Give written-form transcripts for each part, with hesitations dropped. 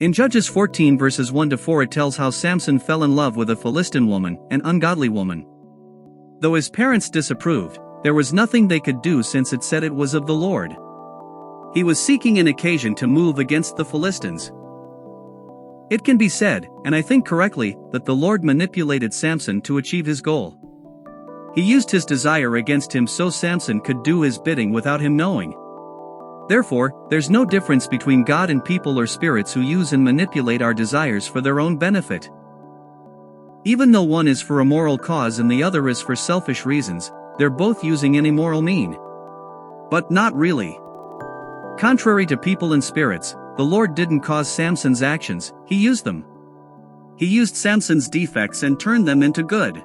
In Judges 14 verses 1-4 it tells how Samson fell in love with a Philistine woman, an ungodly woman. Though his parents disapproved, there was nothing they could do since it said it was of the Lord. He was seeking an occasion to move against the Philistines. It can be said, and I think correctly, that the Lord manipulated Samson to achieve his goal. He used his desire against him so Samson could do his bidding without him knowing. Therefore, there's no difference between God and people or spirits who use and manipulate our desires for their own benefit. Even though one is for a moral cause and the other is for selfish reasons, they're both using an immoral mean. But not really. Contrary to people and spirits, the Lord didn't cause Samson's actions, he used them. He used Samson's defects and turned them into good.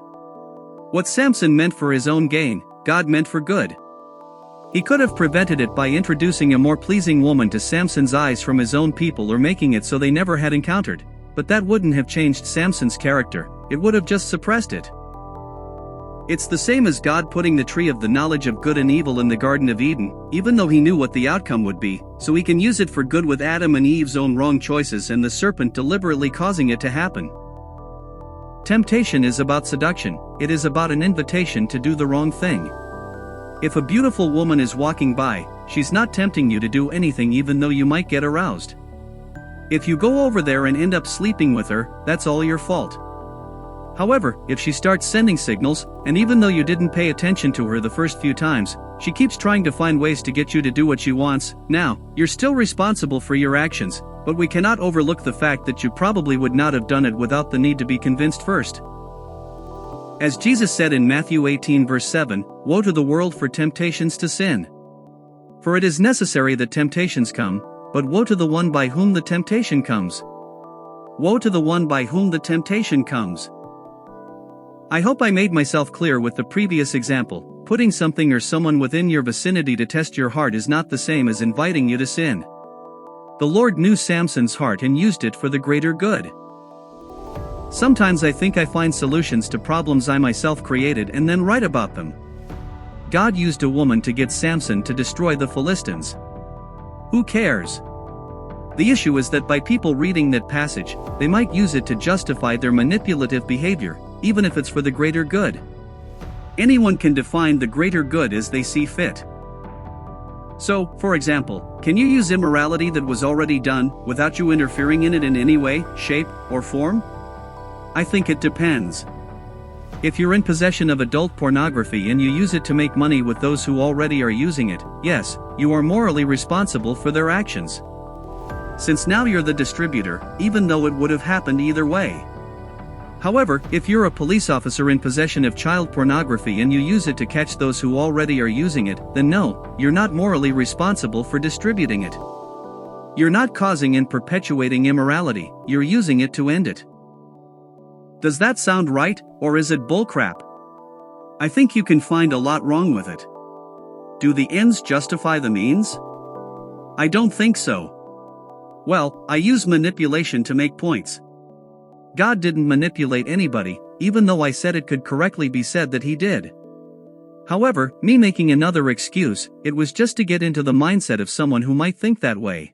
What Samson meant for his own gain, God meant for good. He could have prevented it by introducing a more pleasing woman to Samson's eyes from his own people or making it so they never had encountered, but that wouldn't have changed Samson's character, it would have just suppressed it. It's the same as God putting the tree of the knowledge of good and evil in the Garden of Eden, even though he knew what the outcome would be, so he can use it for good with Adam and Eve's own wrong choices and the serpent deliberately causing it to happen. Temptation is about seduction, it is about an invitation to do the wrong thing. If a beautiful woman is walking by, she's not tempting you to do anything even though you might get aroused. If you go over there and end up sleeping with her, that's all your fault. However, if she starts sending signals, and even though you didn't pay attention to her the first few times, she keeps trying to find ways to get you to do what she wants, now, you're still responsible for your actions, but we cannot overlook the fact that you probably would not have done it without the need to be convinced first. As Jesus said in Matthew 18 verse 7, "Woe to the world for temptations to sin. For it is necessary that temptations come, but woe to the one by whom the temptation comes." Woe to the one by whom the temptation comes. I hope I made myself clear with the previous example. Putting something or someone within your vicinity to test your heart is not the same as inviting you to sin. The Lord knew Samson's heart and used it for the greater good. Sometimes I think I find solutions to problems I myself created and then write about them. God used a woman to get Samson to destroy the Philistines. Who cares? The issue is that by people reading that passage, they might use it to justify their manipulative behavior, even if it's for the greater good. Anyone can define the greater good as they see fit. So, for example, can you use immorality that was already done, without you interfering in it in any way, shape, or form? I think it depends. If you're in possession of adult pornography and you use it to make money with those who already are using it, yes, you are morally responsible for their actions. Since now you're the distributor, even though it would have happened either way. However, if you're a police officer in possession of child pornography and you use it to catch those who already are using it, then no, you're not morally responsible for distributing it. You're not causing and perpetuating immorality, you're using it to end it. Does that sound right, or is it bullcrap? I think you can find a lot wrong with it. Do the ends justify the means? I don't think so. Well, I use manipulation to make points. God didn't manipulate anybody, even though I said it could correctly be said that he did. However, me making another excuse, it was just to get into the mindset of someone who might think that way.